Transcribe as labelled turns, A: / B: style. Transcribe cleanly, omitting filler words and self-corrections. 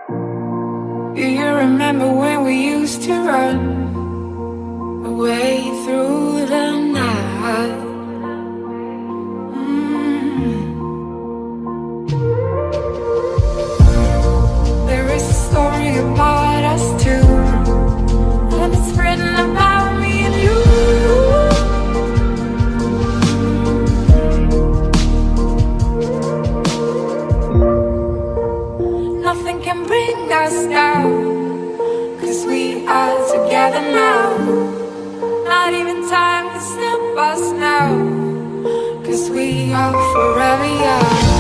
A: Do you remember when we used to run away through the night? There is a story about us two, and it's written about me and you. Nothing can bring us down, 'cause we are together now. Not even time can stop us now, 'cause we are forever young.